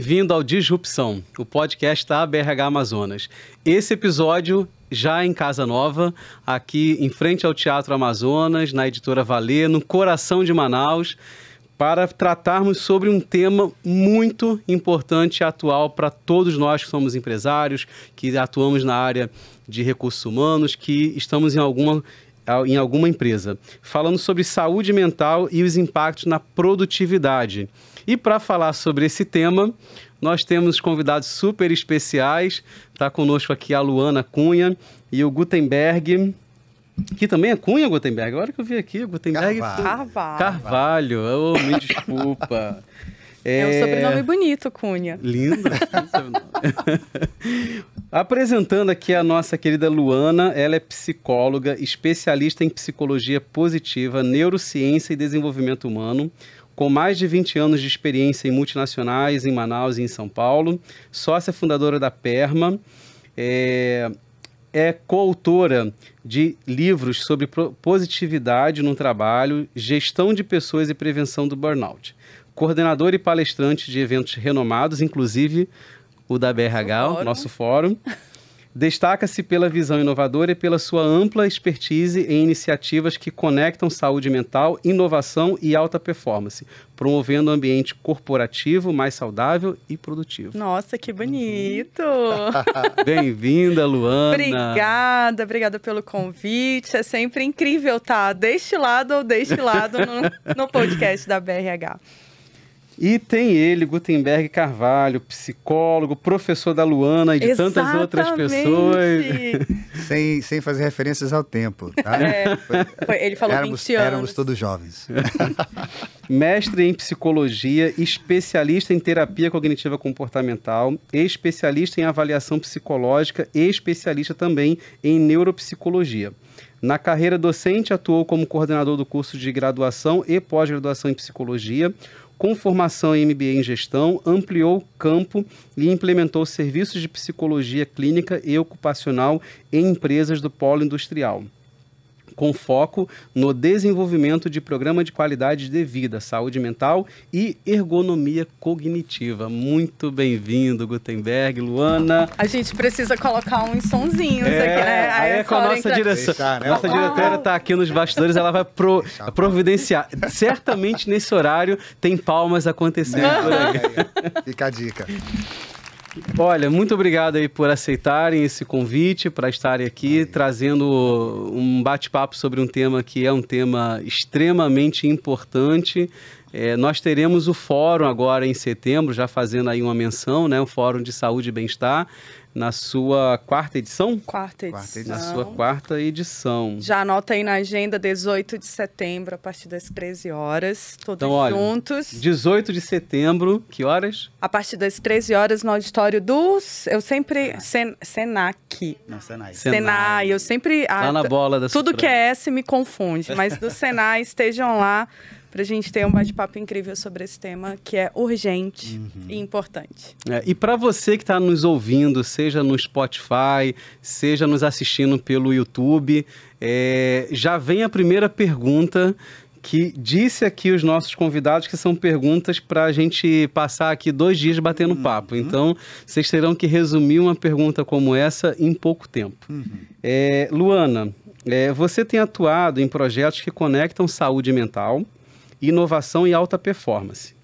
bem-vindo ao Disrupção, o podcast da BRH Amazonas. Esse episódio já em Casa Nova, aqui em frente ao Teatro Amazonas, na Editora Valer, no coração de Manaus, para tratarmos sobre um tema muito importante e atual para todos nós que somos empresários, que atuamos na área de recursos humanos, que estamos em alguma empresa. Falando sobre saúde mental e os impactos na produtividade. E para falar sobre esse tema, nós temos convidados super especiais. Está conosco aqui a Luana Cunha e o Gutenberg, que também é Cunha, Gutenberg? Agora que eu vi aqui, Gutenberg... Carvalho. Oh, me desculpa. É um sobrenome bonito, Cunha. Lindo. Apresentando aqui a nossa querida Luana, ela é psicóloga, especialista em psicologia positiva, neurociência e desenvolvimento humano, com mais de 20 anos de experiência em multinacionais em Manaus e em São Paulo, sócia fundadora da Perma, é coautora de livros sobre positividade no trabalho, gestão de pessoas e prevenção do burnout. Coordenadora e palestrante de eventos renomados, inclusive o da BRH, nosso fórum. Destaca-se pela visão inovadora e pela sua ampla expertise em iniciativas que conectam saúde mental, inovação e alta performance, promovendo um ambiente corporativo mais saudável e produtivo. Nossa, que bonito! Bem-vinda, Luana! Obrigada pelo convite. É sempre incrível estar deste lado ou deste lado no podcast da BRH. E tem ele, Gutenberg Carvalho, psicólogo, professor da Luana e de tantas outras pessoas. Sem fazer referências ao tempo, tá? Ele falou 20 anos. Éramos todos jovens. Mestre em psicologia, especialista em terapia cognitiva comportamental, especialista em avaliação psicológica e especialista também em neuropsicologia. Na carreira docente, atuou como coordenador do curso de graduação e pós-graduação em psicologia, com formação em MBA em gestão, ampliou o campo e implementou serviços de psicologia clínica e ocupacional em empresas do polo industrial, com foco no desenvolvimento de programa de qualidade de vida, saúde mental e ergonomia cognitiva. Muito bem-vindo, Gutenberg, Luana. A gente precisa colocar uns sonzinhos aqui, né? Aí com a nossa direção. Nossa diretora está aqui nos bastidores, ela vai providenciar. Certamente nesse horário tem palmas acontecendo por aí. Fica a dica. Olha, muito obrigado aí por aceitarem esse convite, para estarem aqui trazendo um bate-papo sobre um tema que é um tema extremamente importante. Nós teremos o fórum agora em setembro, já fazendo aí uma menção, né? O Fórum de Saúde e Bem-Estar, na sua quarta edição? Quarta edição. Na sua quarta edição. Já anota aí na agenda, 18 de setembro, a partir das 13 horas, todos então, juntos. 18 de setembro, que horas? A partir das 13 horas no auditório do... Senac. Não, Senai. Senai, eu sempre... Lá na bola da tudo que é S me confunde, mas do Senai, estejam lá para a gente ter um bate-papo incrível sobre esse tema que é urgente e importante. E para você que está nos ouvindo, seja no Spotify, seja nos assistindo pelo YouTube, já vem a primeira pergunta que disse aqui os nossos convidados que são perguntas para a gente passar aqui 2 dias batendo papo. Então, vocês terão que resumir uma pergunta como essa em pouco tempo. Luana, você tem atuado em projetos que conectam saúde mental, inovação e alta performance.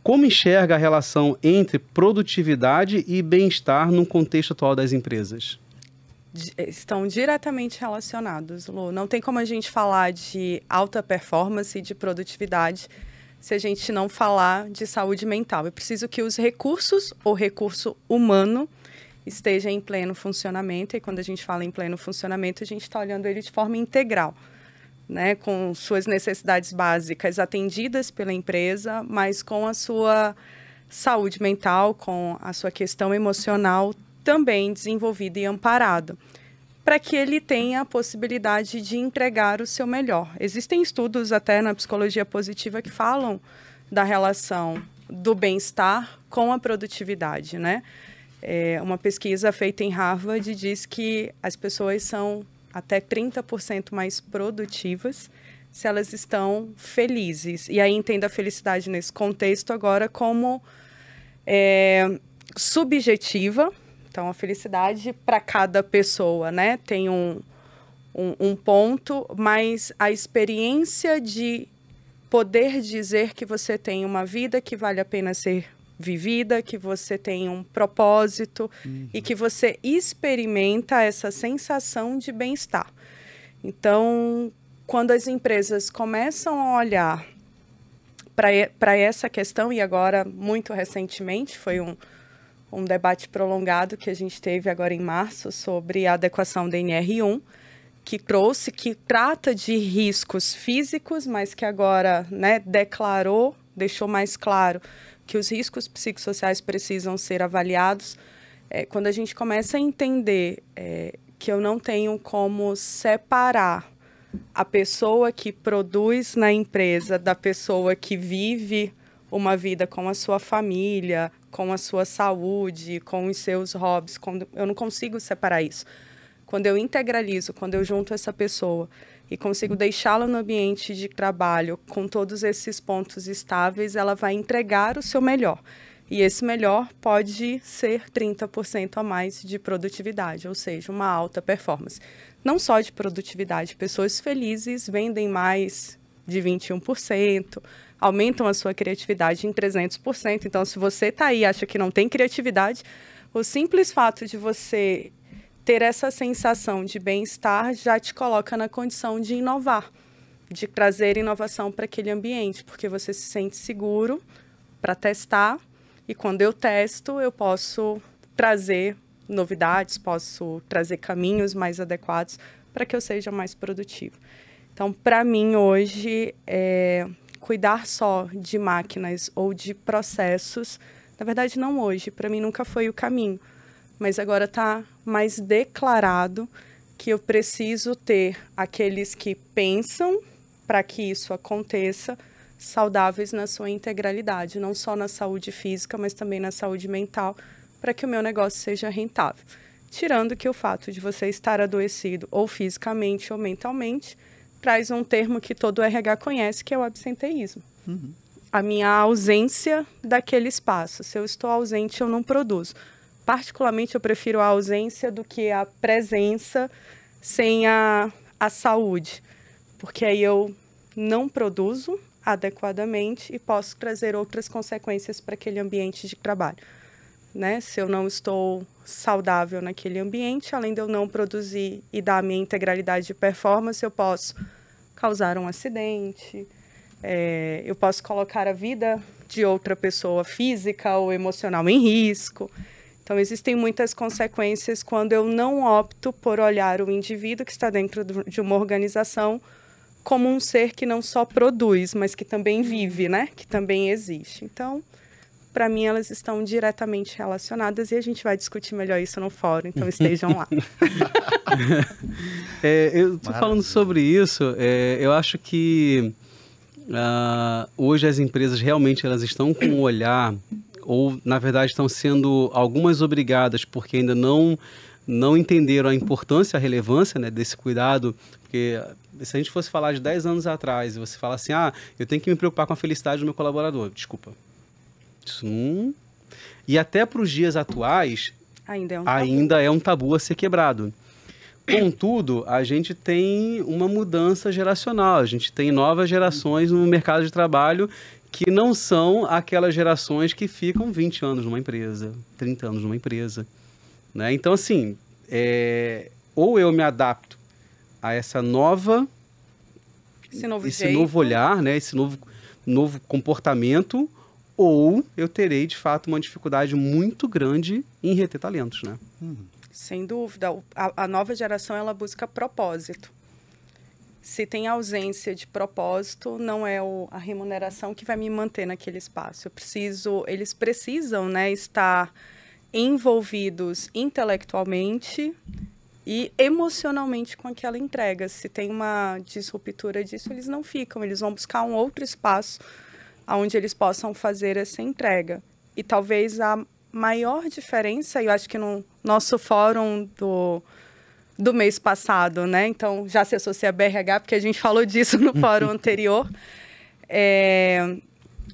Como enxerga a relação entre produtividade e bem-estar no contexto atual das empresas? Estão diretamente relacionados, Lu. Não tem como a gente falar de alta performance e de produtividade se a gente não falar de saúde mental. É preciso que os recursos, ou recurso humano, esteja em pleno funcionamento. E quando a gente fala em pleno funcionamento, a gente está olhando ele de forma integral, né, com suas necessidades básicas atendidas pela empresa, mas com a sua saúde mental, com a sua questão emocional também desenvolvida e amparada, para que ele tenha a possibilidade de entregar o seu melhor. Existem estudos até na psicologia positiva que falam da relação do bem-estar com a produtividade, né? Uma pesquisa feita em Harvard diz que as pessoas são até 30% mais produtivas se elas estão felizes. E aí entenda a felicidade nesse contexto agora como subjetiva. Então, a felicidade para cada pessoa, né, tem um ponto, mas a experiência de poder dizer que você tem uma vida que vale a pena ser vivida, que você tem um propósito e que você experimenta essa sensação de bem-estar. Então, quando as empresas começam a olhar para essa questão, e agora, muito recentemente, foi um debate prolongado que a gente teve agora em março sobre a adequação da NR1, que trata de riscos físicos, mas que agora, né, deixou mais claro que os riscos psicossociais precisam ser avaliados. Quando a gente começa a entender que eu não tenho como separar a pessoa que produz na empresa da pessoa que vive uma vida com a sua família, com a sua saúde, com os seus hobbies, eu não consigo separar isso. Quando eu integralizo, quando eu junto essa pessoa e consigo deixá-la no ambiente de trabalho com todos esses pontos estáveis, ela vai entregar o seu melhor. E esse melhor pode ser 30% a mais de produtividade, ou seja, uma alta performance. Não só de produtividade, pessoas felizes vendem mais de 21%, aumentam a sua criatividade em 300%. Então, se você está aí e acha que não tem criatividade, o simples fato de você ter essa sensação de bem-estar já te coloca na condição de inovar, de trazer inovação para aquele ambiente, porque você se sente seguro para testar, e quando eu testo, eu posso trazer novidades, posso trazer caminhos mais adequados para que eu seja mais produtivo. Então, para mim, hoje, cuidar só de máquinas ou de processos, na verdade, não hoje, para mim nunca foi o caminho, mas agora está mais declarado que eu preciso ter aqueles que pensam para que isso aconteça, saudáveis na sua integralidade, não só na saúde física, mas também na saúde mental, para que o meu negócio seja rentável. Tirando que o fato de você estar adoecido ou fisicamente ou mentalmente traz um termo que todo RH conhece, que é o absenteísmo. A minha ausência daquele espaço. Se eu estou ausente, eu não produzo. Particularmente, eu prefiro a ausência do que a presença sem a saúde, porque aí eu não produzo adequadamente e posso trazer outras consequências para aquele ambiente de trabalho, né? Se eu não estou saudável naquele ambiente, além de eu não produzir e dar a minha integralidade de performance, eu posso causar um acidente, eu posso colocar a vida de outra pessoa física ou emocional em risco. Então, existem muitas consequências quando eu não opto por olhar o indivíduo que está dentro de uma organização como um ser que não só produz, mas que também vive, né? Que também existe. Então, para mim, elas estão diretamente relacionadas e a gente vai discutir melhor isso no fórum, então estejam lá. Eu estou falando sobre isso, eu acho que hoje as empresas realmente elas estão com um olhar, ou na verdade estão sendo algumas obrigadas porque ainda não entenderam a importância, a relevância, né, desse cuidado, porque se a gente fosse falar de 10 anos atrás e você fala assim, eu tenho que me preocupar com a felicidade do meu colaborador, desculpa. Isso não... E até para os dias atuais, ainda é um tabu a ser quebrado. Contudo, a gente tem uma mudança geracional, a gente tem novas gerações no mercado de trabalho que não são aquelas gerações que ficam 20 anos numa empresa, 30 anos numa empresa, né? Então, assim, ou eu me adapto a esse novo olhar, né? Esse novo comportamento, ou eu terei, de fato, uma dificuldade muito grande em reter talentos, né? Sem dúvida. A nova geração, ela busca propósito. Se tem ausência de propósito, não é a remuneração que vai me manter naquele espaço. Eles precisam, né, estar envolvidos intelectualmente e emocionalmente com aquela entrega. Se tem uma disruptura disso, eles não ficam. Eles vão buscar um outro espaço onde eles possam fazer essa entrega. E talvez a maior diferença, eu acho que no nosso fórum do mês passado, né? Então, já se associa a BRH, porque a gente falou disso no fórum anterior.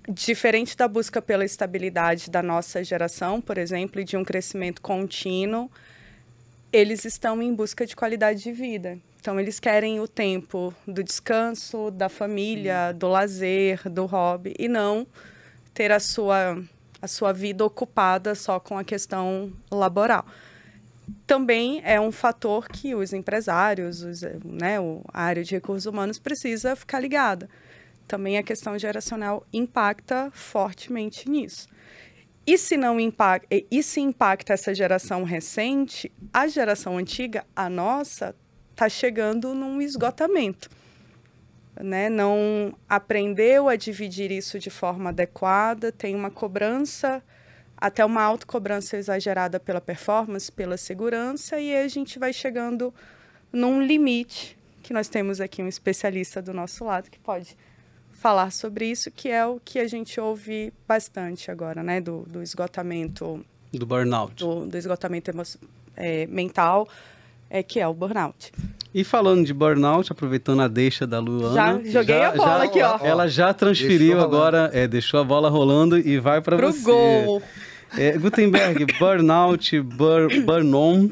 diferente da busca pela estabilidade da nossa geração, por exemplo, e de um crescimento contínuo, eles estão em busca de qualidade de vida. Então, eles querem o tempo do descanso, da família, do lazer, do hobby, e não ter a sua vida ocupada só com a questão laboral. Também é um fator que os empresários, a área de recursos humanos precisa ficar ligada. Também a questão geracional impacta fortemente nisso. E se impacta essa geração recente, a geração antiga, a nossa, está chegando num esgotamento, né? Não aprendeu a dividir isso de forma adequada, tem uma cobrança, até uma autocobrança exagerada pela performance, pela segurança, e aí a gente vai chegando num limite, que nós temos aqui um especialista do nosso lado que pode falar sobre isso, que é o que a gente ouve bastante agora, né? Do esgotamento... Do burnout. Do esgotamento mental, que é o burnout. E falando de burnout, aproveitando a deixa da Luana... Já joguei a bola aqui, ó. Ela já transferiu agora, deixou a bola rolando e vai para você. Pro gol! Gutenberg, burnout, burn-on,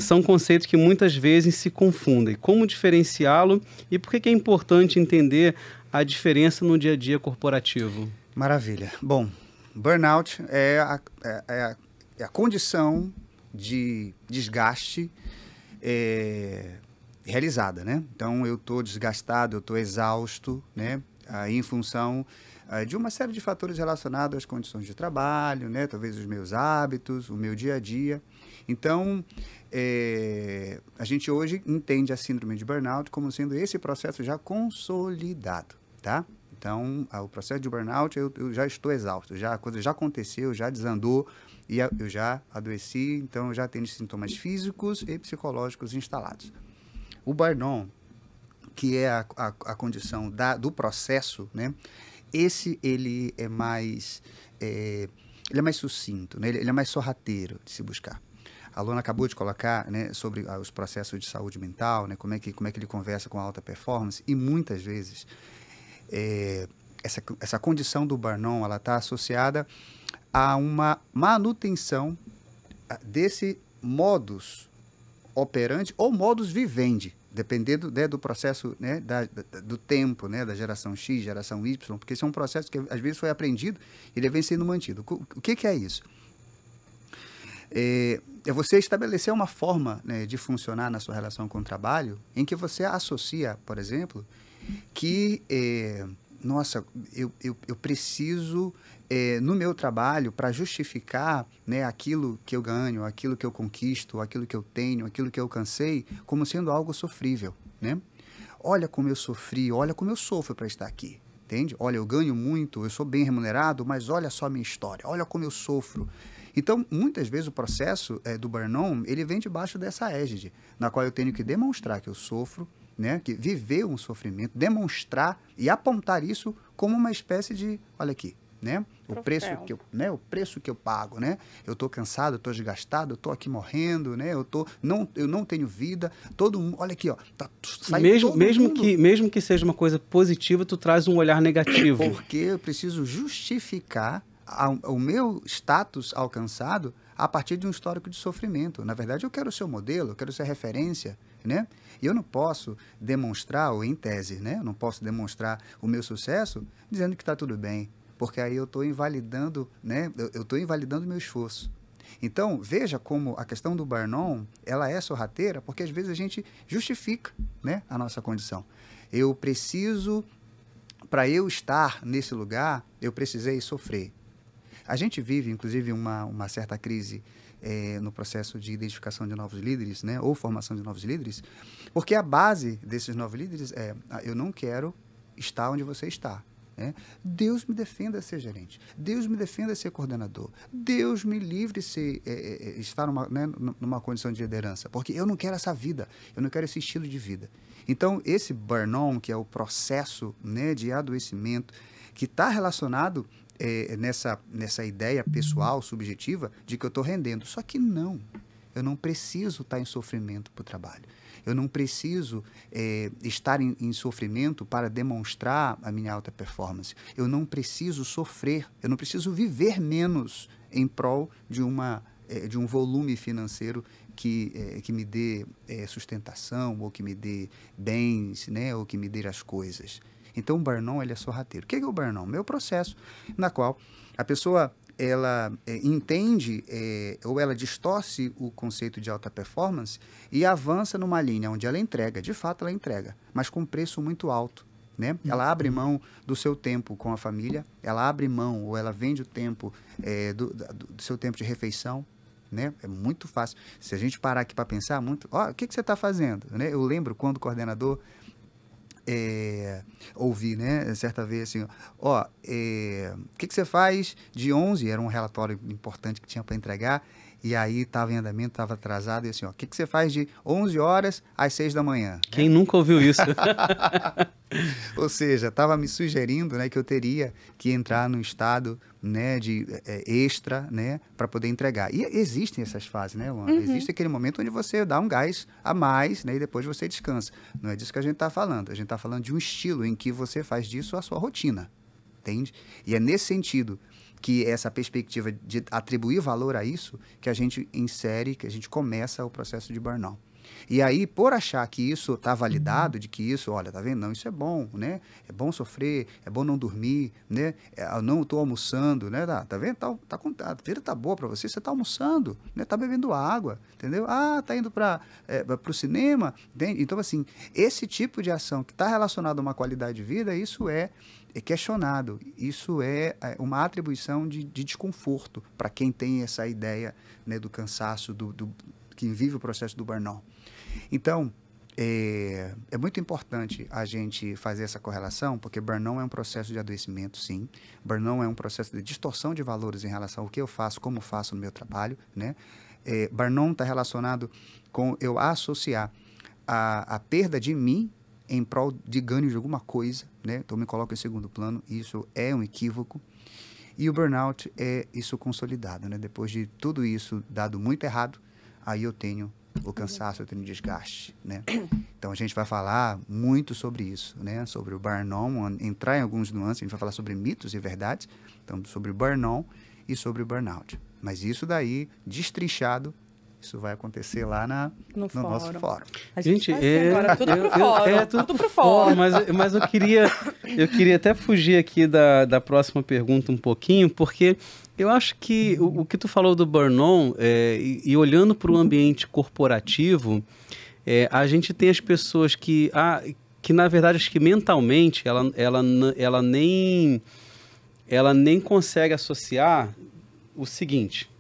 são conceitos que muitas vezes se confundem. Como diferenciá-lo e por que é importante entender a diferença no dia a dia corporativo? Maravilha. Bom, burnout é a condição de desgaste realizada, né? Então, eu estou desgastado, eu estou exausto, né? Aí, em função de uma série de fatores relacionados às condições de trabalho, né? Talvez os meus hábitos, o meu dia a dia. Então, a gente hoje entende a síndrome de burnout como sendo esse processo já consolidado, tá? Então, o processo de burnout, eu já estou exausto, a coisa já aconteceu, já desandou, e eu já adoeci, então eu já tenho sintomas físicos e psicológicos instalados. O burn-on, que é a condição do processo, né? Ele é mais sucinto, né? Ele é mais sorrateiro de se buscar. A Luana acabou de colocar, né, sobre os processos de saúde mental, né, como é que ele conversa com a alta performance, e muitas vezes essa condição do burn-on, ela está associada a uma manutenção desse modus operandi ou modus vivendi, dependendo, né, do processo, né, do tempo, né, da geração X, geração Y, porque esse é um processo que às vezes foi aprendido e ele vem sendo mantido. O que é isso? É você estabelecer uma forma, né, de funcionar na sua relação com o trabalho em que você associa, por exemplo, que, nossa, eu preciso, no meu trabalho, para justificar, né, aquilo que eu ganho, aquilo que eu conquisto, aquilo que eu tenho, aquilo que eu alcancei, como sendo algo sofrível, né? Olha como eu sofri, olha como eu sofro para estar aqui, entende? Olha, eu ganho muito, eu sou bem remunerado, mas olha só a minha história, olha como eu sofro. Então, muitas vezes o processo do burn-on, ele vem debaixo dessa égide, na qual eu tenho que demonstrar que eu sofro, né, que viver um sofrimento, demonstrar e apontar isso como uma espécie de, olha aqui, né, o preço que eu pago, né? Eu estou cansado, eu estou desgastado, eu estou aqui morrendo, né? Eu não tenho vida. Todo mundo, olha aqui, ó, mesmo que seja uma coisa positiva, tu traz um olhar negativo. Porque eu preciso justificar o meu status alcançado a partir de um histórico de sofrimento. Na verdade, eu quero ser o modelo, eu quero ser referência, né? E eu não posso demonstrar, ou em tese, né? Eu não posso demonstrar o meu sucesso dizendo que está tudo bem, porque aí eu estou invalidando, né? Eu estou invalidando o meu esforço. Então, veja como a questão do burn-on, ela é sorrateira, porque às vezes a gente justifica, né, a nossa condição. Eu preciso, para eu estar nesse lugar, eu precisei sofrer. A gente vive, inclusive, uma certa crise no processo de identificação de novos líderes, né, ou formação de novos líderes, porque a base desses novos líderes eu não quero estar onde você está. Né? Deus me defenda a ser gerente, Deus me defenda a ser coordenador, Deus me livre de estar numa condição de liderança, porque eu não quero essa vida, eu não quero esse estilo de vida. Então, esse burn-on, que é o processo, né, de adoecimento, que está relacionado nessa ideia pessoal, subjetiva, de que eu estou rendendo. Só que não. Eu não preciso estar em sofrimento para o trabalho. Eu não preciso estar em sofrimento para demonstrar a minha alta performance. Eu não preciso sofrer, eu não preciso viver menos em prol de um volume financeiro que me dê sustentação, ou que me dê bens, né, ou que me dê as coisas. Então, o burn-on, ele é sorrateiro. O que é o burn-on? É o processo na qual a pessoa ela entende ou ela distorce o conceito de alta performance e avança numa linha onde ela entrega, de fato ela entrega, mas com preço muito alto, né? Ela abre mão do seu tempo com a família, ela abre mão ou ela vende o tempo do seu tempo de refeição, né? É muito fácil. Se a gente parar aqui para pensar muito, o que você está fazendo? Né? Eu lembro quando o coordenador ouvi, né, certa vez assim, o que você faz de 11, era um relatório importante que tinha para entregar, e aí estava em andamento, estava atrasado, e assim, o que você faz de 11 horas às 6 da manhã? Quem nunca ouviu isso? Ou seja, estava me sugerindo, né, que eu teria que entrar no estado, né, de extra, né, para poder entregar. E existem essas fases, né, Luana? Existe aquele momento onde você dá um gás a mais, né, e depois você descansa. Não é disso que a gente está falando. A gente está falando de um estilo em que você faz disso a sua rotina, entende? E é nesse sentido que essa perspectiva de atribuir valor a isso, que a gente insere, que a gente começa o processo de burn-on. E aí, por achar que isso está validado, de que isso, olha, tá vendo? Não, isso é bom, né? É bom sofrer, é bom não dormir, né? Eu não estou almoçando, né? Tá vendo? A vida tá boa para você, você está almoçando, né? Tá bebendo água, entendeu? Tá indo para o cinema, entende? Então, assim, esse tipo de ação que está relacionado a uma qualidade de vida, isso é questionado. Isso é uma atribuição de desconforto para quem tem essa ideia, né, do cansaço, quem vive o processo do burn-on. Então, é muito importante a gente fazer essa correlação, porque burn-on é um processo de adoecimento, sim. Burn-on é um processo de distorção de valores em relação ao que eu faço, como faço no meu trabalho, né? Burn-on está relacionado com eu associar a perda de mim em prol de ganho de alguma coisa, né? Então, me coloco em segundo plano, e isso é um equívoco. E o burnout é isso consolidado, né? Depois de tudo isso dado muito errado, aí eu tenho o cansaço, eu tenho o desgaste, né? Então, a gente vai falar muito sobre isso, né? Sobre o burn-on, entrar em alguns nuances, a gente vai falar sobre mitos e verdades, então, sobre o burn-on e sobre o burnout. Mas isso daí, destrinchado, isso vai acontecer lá no nosso fórum. A gente agora tudo pro fórum. Tudo pro fórum. Mas eu queria até fugir aqui da próxima pergunta um pouquinho, porque eu acho que o que tu falou do burn-on, e olhando para o ambiente corporativo, a gente tem as pessoas que na verdade, acho que mentalmente ela nem consegue associar o seguinte: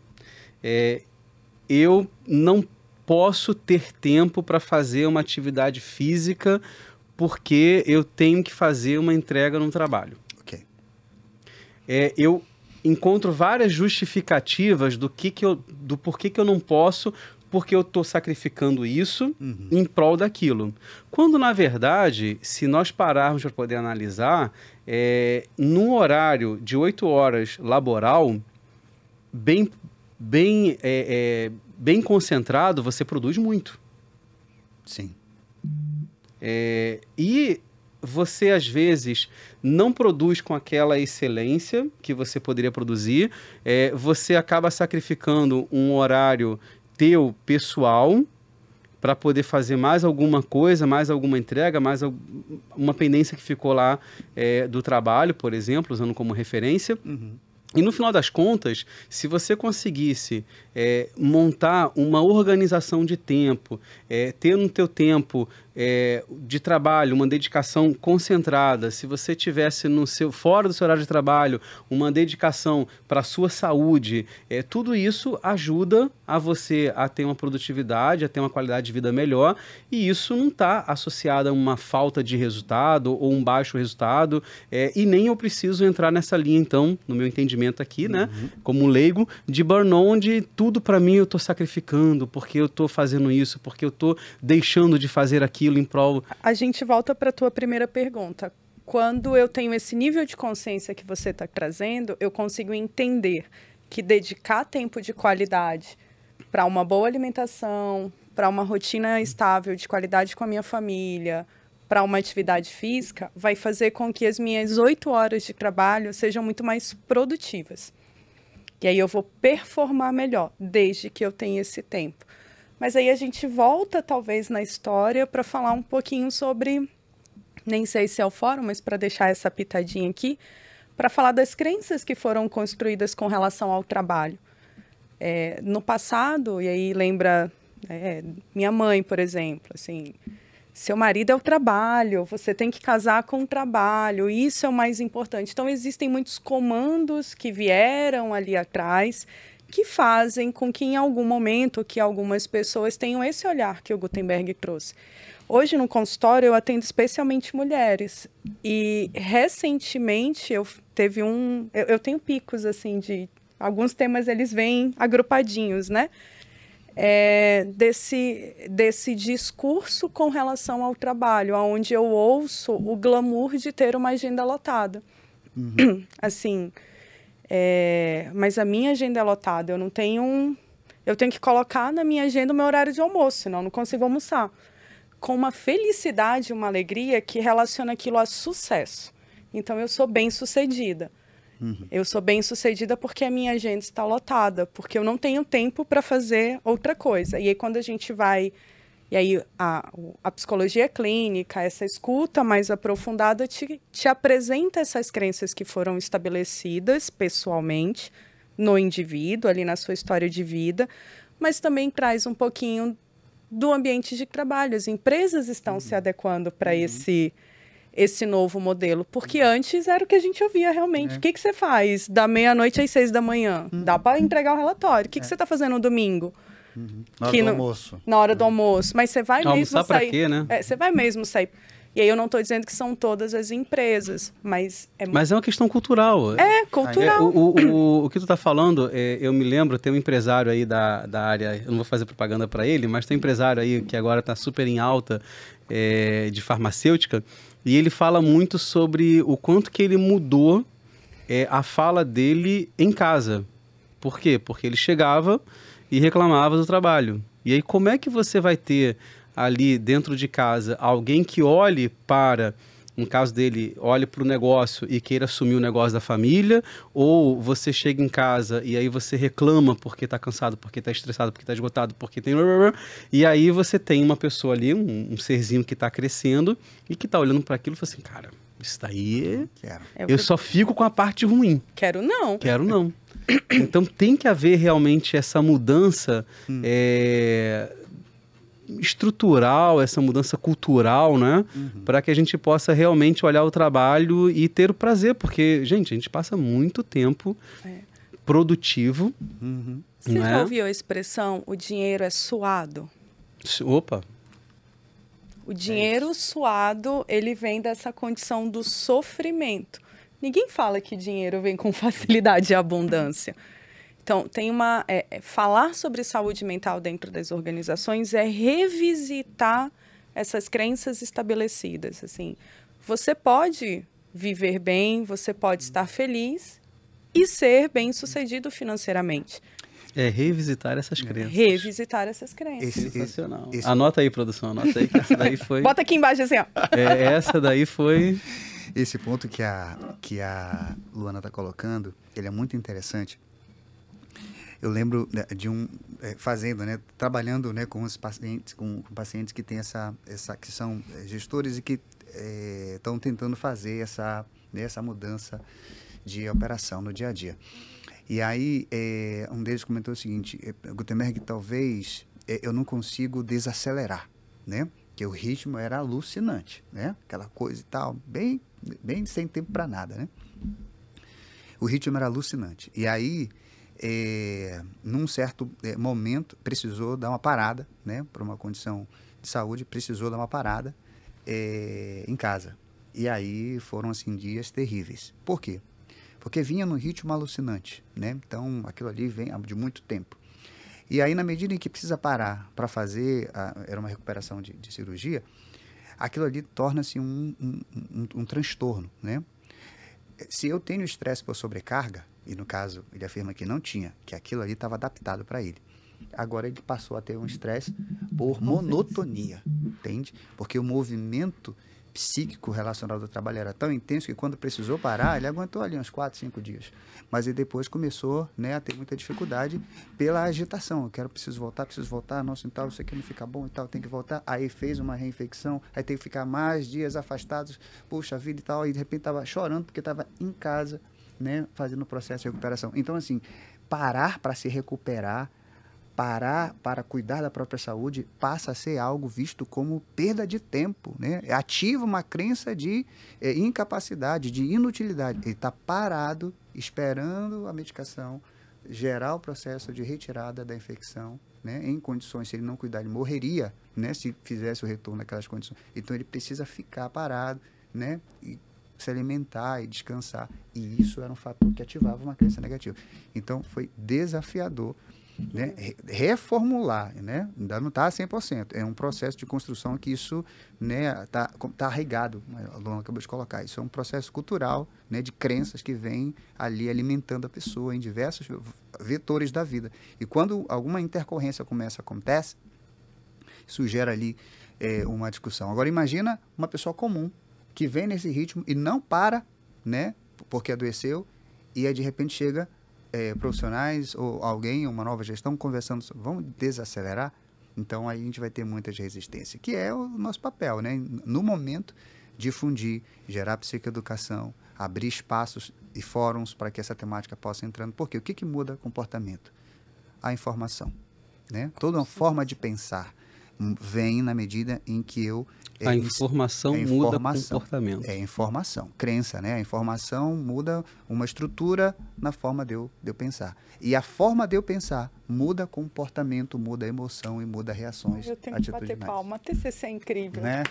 eu não posso ter tempo para fazer uma atividade física porque eu tenho que fazer uma entrega no trabalho. Ok. Eu encontro várias justificativas do porquê que eu não posso, porque eu estou sacrificando isso em prol daquilo. Quando, na verdade, se nós pararmos para poder analisar, num horário de 8 horas laboral, bem concentrado, você produz muito. Sim. E você, às vezes, não produz com aquela excelência que você poderia produzir, você acaba sacrificando um horário teu pessoal para poder fazer mais alguma coisa, mais alguma entrega, mais uma pendência que ficou lá do trabalho, por exemplo, usando como referência. E no final das contas, se você conseguisse montar uma organização de tempo, ter no teu tempo de trabalho uma dedicação concentrada, se você tivesse fora do seu horário de trabalho uma dedicação para a sua saúde, tudo isso ajuda a você a ter uma produtividade, a ter uma qualidade de vida melhor, e isso não está associado a uma falta de resultado ou um baixo resultado, e nem eu preciso entrar nessa linha, então, no meu entendimento aqui, né, como leigo, de burn-on, onde tudo para mim eu estou sacrificando, porque eu estou fazendo isso, porque eu estou deixando de fazer aquilo em prol... A gente volta para a tua primeira pergunta. Quando eu tenho esse nível de consciência que você está trazendo, eu consigo entender que dedicar tempo de qualidade para uma boa alimentação, para uma rotina estável, de qualidade com a minha família, para uma atividade física, vai fazer com que as minhas 8 horas de trabalho sejam muito mais produtivas. E aí eu vou performar melhor, desde que eu tenha esse tempo. Mas aí a gente volta, talvez, na história para falar um pouquinho sobre, nem sei se é o fórum, mas para deixar essa pitadinha aqui, para falar das crenças que foram construídas com relação ao trabalho. No passado, e aí lembra minha mãe, por exemplo, assim, seu marido é o trabalho, você tem que casar com o trabalho, isso é o mais importante. Então, existem muitos comandos que vieram ali atrás que fazem com que, em algum momento, que algumas pessoas tenham esse olhar que o Gutenberg trouxe. Hoje, no consultório, eu atendo especialmente mulheres. E, recentemente, eu tenho picos, assim, de... Alguns temas, eles vêm agrupadinhos, né? Desse discurso com relação ao trabalho, onde eu ouço o glamour de ter uma agenda lotada. Uhum. Assim, mas a minha agenda é lotada, eu tenho que colocar na minha agenda o meu horário de almoço, senão eu não consigo almoçar. Com uma felicidade, uma alegria que relaciona aquilo a sucesso. Então, eu sou bem-sucedida. Uhum. Eu sou bem-sucedida porque a minha agenda está lotada, porque eu não tenho tempo para fazer outra coisa. E aí, quando a gente vai... E aí, a psicologia clínica, essa escuta mais aprofundada, te apresenta essas crenças que foram estabelecidas pessoalmente, no indivíduo, ali na sua história de vida, mas também traz um pouquinho do ambiente de trabalho. As empresas estão se adequando para esse novo modelo, porque antes era o que a gente ouvia realmente. O que você faz da meia-noite às 6 da manhã? Dá para entregar o relatório. O que você está fazendo no domingo? Na hora do almoço. Na hora do almoço. Mas você vai mesmo sair... Pra quê, né? Você vai mesmo sair... E aí eu não estou dizendo que são todas as empresas, mas... Mas é uma questão cultural. Cultural. O que tu está falando, eu me lembro, tem um empresário aí da área, eu não vou fazer propaganda para ele, mas tem um empresário aí que agora está super em alta, de farmacêutica, e ele fala muito sobre o quanto que ele mudou a fala dele em casa. Por quê? Porque ele chegava e reclamava do trabalho. E aí como é que você vai ter ali dentro de casa alguém que olhe para, no caso dele, olhe para o negócio e queira assumir o negócio da família, ou você chega em casa e aí você reclama porque está cansado, porque está estressado, porque está esgotado, porque tem... E aí você tem uma pessoa ali, um serzinho que está crescendo e que está olhando para aquilo e fala assim, cara, isso daí... Eu só fico com a parte ruim. Quero não. Então tem que haver realmente essa mudança estrutural, essa mudança cultural, né? Para que a gente possa realmente olhar o trabalho e ter o prazer, porque, gente, a gente passa muito tempo produtivo. Você já ouviu a expressão, o dinheiro é suado? Opa! O dinheiro suado, ele vem dessa condição do sofrimento. Ninguém fala que dinheiro vem com facilidade e abundância. Então, falar sobre saúde mental dentro das organizações é revisitar essas crenças estabelecidas. Assim, você pode viver bem, você pode estar feliz e ser bem-sucedido financeiramente. Revisitar essas crenças. Revisitar essas crenças. Sensacional. Anota aí, produção, anota aí, que essa daí foi... Bota aqui embaixo assim, ó. Essa daí foi... Esse ponto que a Luana está colocando, ele é muito interessante. Eu lembro de fazendo, né, trabalhando, né, com os pacientes, com pacientes que têm que são gestores e que estão tentando fazer essa mudança de operação no dia a dia. E aí, um deles comentou o seguinte, Gutenberg, talvez eu não consigo desacelerar, né? Que o ritmo era alucinante, né? Aquela coisa e tal, bem sem tempo para nada, né? O ritmo era alucinante. E aí, num certo momento, precisou dar uma parada, né? Por uma condição de saúde, precisou dar uma parada em casa. E aí foram, assim, dias terríveis. Por quê? Porque vinha num ritmo alucinante, né? Então, aquilo ali vem de muito tempo. E aí, na medida em que precisa parar para fazer, era uma recuperação de cirurgia, aquilo ali torna-se um transtorno, né? Se eu tenho estresse por sobrecarga, e no caso ele afirma que não tinha, que aquilo ali estava adaptado para ele. agora ele passou a ter um estresse por monotonia, entende? Porque o movimento psíquico relacionado ao trabalho era tão intenso que quando precisou parar, ele aguentou ali uns 4, 5 dias. Mas ele depois começou, né, a ter muita dificuldade pela agitação. Preciso voltar, nossa, então isso aqui não fica bom e tal, tem que voltar. Aí fez uma reinfecção, aí tem que ficar mais dias afastados, puxa vida e tal, e de repente estava chorando porque estava em casa, né, fazendo o processo de recuperação. Então, assim, parar para se recuperar, parar para cuidar da própria saúde passa a ser algo visto como perda de tempo, né? Ativa uma crença de incapacidade, de inutilidade. Ele está parado, esperando a medicação gerar o processo de retirada da infecção, né? Em condições, se ele não cuidar, ele morreria, né? Se fizesse o retorno naquelas condições. Então, ele precisa ficar parado, né? E se alimentar e descansar. E isso era um fator que ativava uma crença negativa. Então, foi desafiador, né, reformular, né? Ainda não está 100%, é um processo de construção que isso, né, tá arraigado, a Luana acabou de colocar, isso é um processo cultural, né, de crenças que vem ali alimentando a pessoa em diversos vetores da vida, e quando alguma intercorrência acontece, isso gera ali uma discussão. Agora imagina uma pessoa comum que vem nesse ritmo e não para, né, porque adoeceu, e aí de repente chega profissionais ou alguém, uma nova gestão, conversando sobre, vamos desacelerar? Então, aí a gente vai ter muita resistência, que é o nosso papel, né? No momento, difundir, gerar psicoeducação, abrir espaços e fóruns para que essa temática possa entrando. Porque o que muda comportamento? A informação, né? Toda uma forma de pensar vem na medida em que eu... A informação muda comportamento. É informação, crença, né? A informação muda uma estrutura na forma de eu pensar. E a forma de eu pensar muda comportamento, muda emoção e muda reações. Eu tenho que bater palma. A TCC é incrível. Né?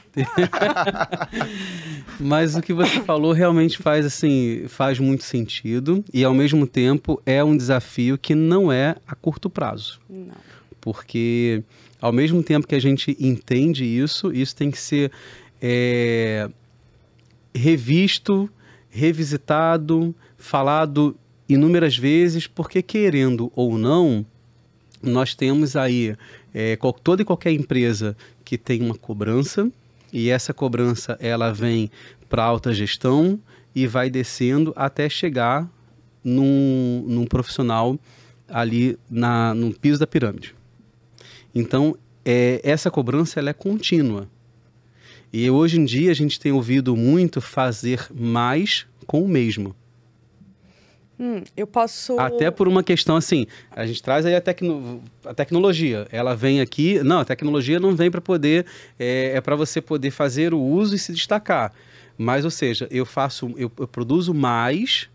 Mas o que você falou realmente faz muito sentido e, ao mesmo tempo, é um desafio que não é a curto prazo. Não. Porque, ao mesmo tempo que a gente entende isso tem que ser revisto, revisitado, falado inúmeras vezes, porque, querendo ou não, nós temos aí toda e qualquer empresa que tem uma cobrança, e essa cobrança ela vem para a alta gestão e vai descendo até chegar num profissional ali no piso da pirâmide. Então, essa cobrança ela é contínua. E hoje em dia a gente tem ouvido muito fazer mais com o mesmo. Eu posso... Até por uma questão assim, a gente traz aí a tecnologia. Ela vem aqui... Não, a tecnologia não vem para poder... É para você poder fazer o uso e se destacar. Mas, ou seja, eu produzo mais,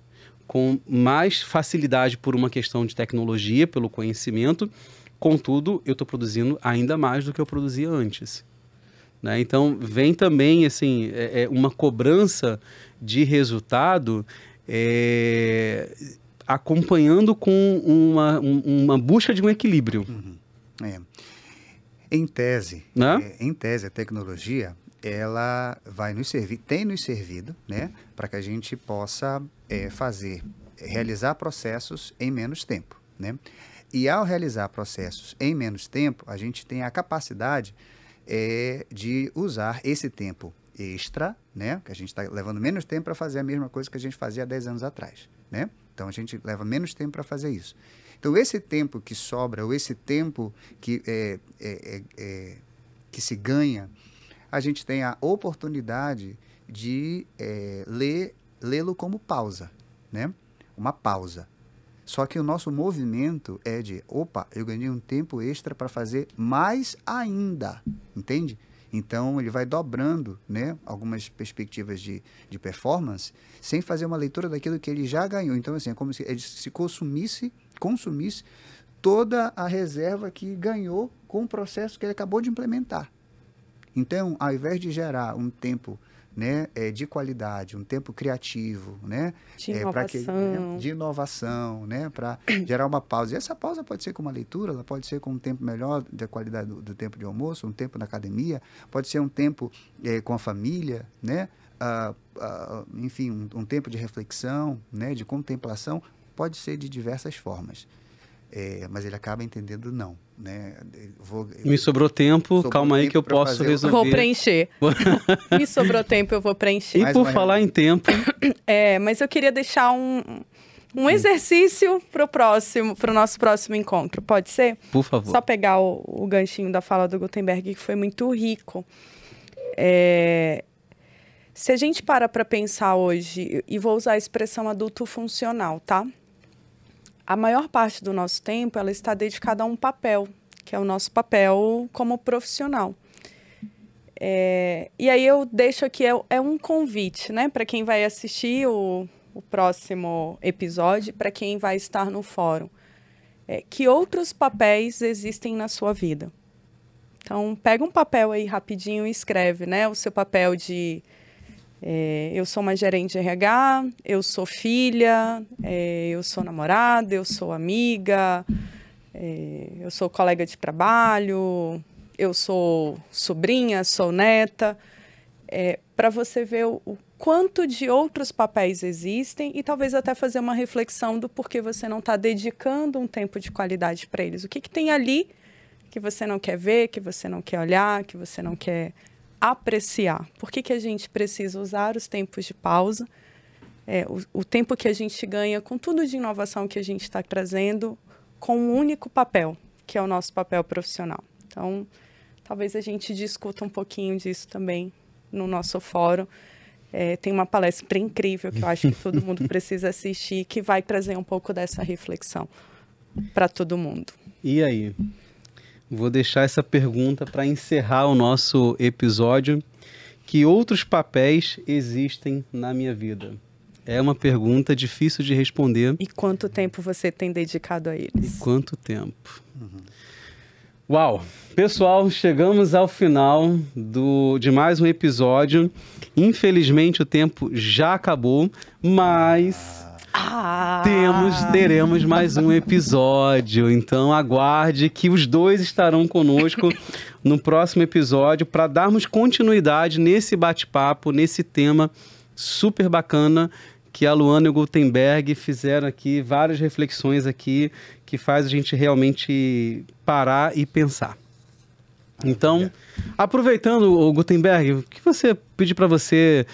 com mais facilidade por uma questão de tecnologia, pelo conhecimento. Contudo, eu estou produzindo ainda mais do que eu produzia antes. Né? Então, vem também assim, uma cobrança de resultado acompanhando com uma busca de um equilíbrio. Uhum. Em tese, né? A tecnologia ela vai tem nos servido, né, para que a gente possa realizar processos em menos tempo, né? E ao realizar processos em menos tempo, a gente tem a capacidade de usar esse tempo extra, né? Que a gente está levando menos tempo para fazer a mesma coisa que a gente fazia há 10 anos atrás, né? Então, a gente leva menos tempo para fazer isso. Então, esse tempo que sobra, ou esse tempo que se ganha, a gente tem a oportunidade de lê-lo como pausa, né? Uma pausa. Só que o nosso movimento é de, eu ganhei um tempo extra para fazer mais ainda, entende? Então, ele vai dobrando, né, algumas perspectivas de performance, sem fazer uma leitura daquilo que ele já ganhou. Então, assim, é como se ele se consumisse toda a reserva que ganhou com o processo que ele acabou de implementar. Então, ao invés de gerar um tempo, né, de qualidade, um tempo criativo, né, de inovação, né, para gerar uma pausa. E essa pausa pode ser com uma leitura, ela pode ser com um tempo melhor da qualidade do tempo de almoço, um tempo na academia, pode ser um tempo com a família, né, enfim, um tempo de reflexão, né, de contemplação, pode ser de diversas formas. mas ele acaba entendendo não, né? Me sobrou tempo, calma aí que eu posso resolver. Vou preencher. Me sobrou tempo, eu vou preencher. E por falar em tempo... mas eu queria deixar um exercício para o nosso próximo encontro, pode ser? Por favor. Só pegar o ganchinho da fala do Gutenberg, que foi muito rico. Se a gente para pensar hoje, e vou usar a expressão adulto funcional, tá? A maior parte do nosso tempo, ela está dedicada a um papel, que é o nosso papel como profissional. E aí eu deixo aqui, um convite, né? Para quem vai assistir o próximo episódio, para quem vai estar no fórum. Que outros papéis existem na sua vida? Então, pega um papel aí rapidinho e escreve, né? O seu papel de... eu sou uma gerente de RH, eu sou filha, eu sou namorada, eu sou amiga, eu sou colega de trabalho, eu sou sobrinha, sou neta. Para você ver o quanto de outros papéis existem e talvez até fazer uma reflexão do porquê você não está dedicando um tempo de qualidade para eles. O que tem ali que você não quer ver, que você não quer olhar, que você não quer apreciar? Por que a gente precisa usar os tempos de pausa, o tempo que a gente ganha com tudo de inovação que a gente está trazendo, com um único papel, que é o nosso papel profissional. Então, talvez a gente discuta um pouquinho disso também no nosso fórum. Tem uma palestra incrível que eu acho que todo mundo precisa assistir, que vai trazer um pouco dessa reflexão para todo mundo. E aí? Vou deixar essa pergunta para encerrar o nosso episódio. Que outros papéis existem na minha vida? É uma pergunta difícil de responder. E quanto tempo você tem dedicado a eles? E quanto tempo? Uau! Pessoal, chegamos ao final de mais um episódio. Infelizmente o tempo já acabou, mas... teremos mais um episódio, então aguarde que os dois estarão conosco no próximo episódio para darmos continuidade nesse bate-papo, nesse tema super bacana que a Luana e o Gutenberg fizeram aqui, várias reflexões aqui que faz a gente realmente parar e pensar. Então, aproveitando, o Gutenberg, o que você pedir para você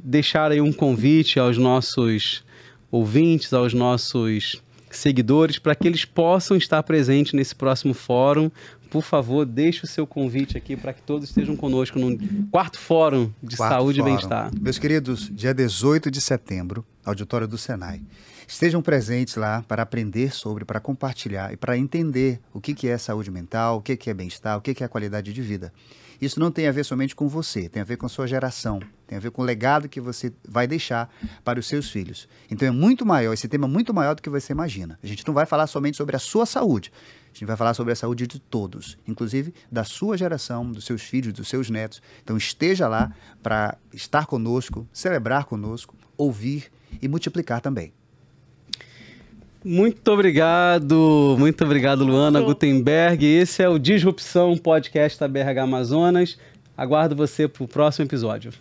deixar aí um convite aos nossos ouvintes, aos nossos seguidores, para que eles possam estar presentes nesse próximo fórum. Por favor, deixe o seu convite aqui para que todos estejam conosco no quarto fórum de saúde e bem-estar. Meus queridos, dia 18 de setembro, auditório do Senai. Estejam presentes lá para aprender sobre, para compartilhar e para entender o que é saúde mental, o que é bem-estar, o que é qualidade de vida. Isso não tem a ver somente com você, tem a ver com a sua geração, tem a ver com o legado que você vai deixar para os seus filhos. Então é muito maior, esse tema é muito maior do que você imagina. A gente não vai falar somente sobre a sua saúde, a gente vai falar sobre a saúde de todos, inclusive da sua geração, dos seus filhos, dos seus netos. Então esteja lá para estar conosco, celebrar conosco, ouvir e multiplicar também. Muito obrigado, Luana Gutenberg. Esse é o Disrupção Podcast da BRH Amazonas. Aguardo você para o próximo episódio.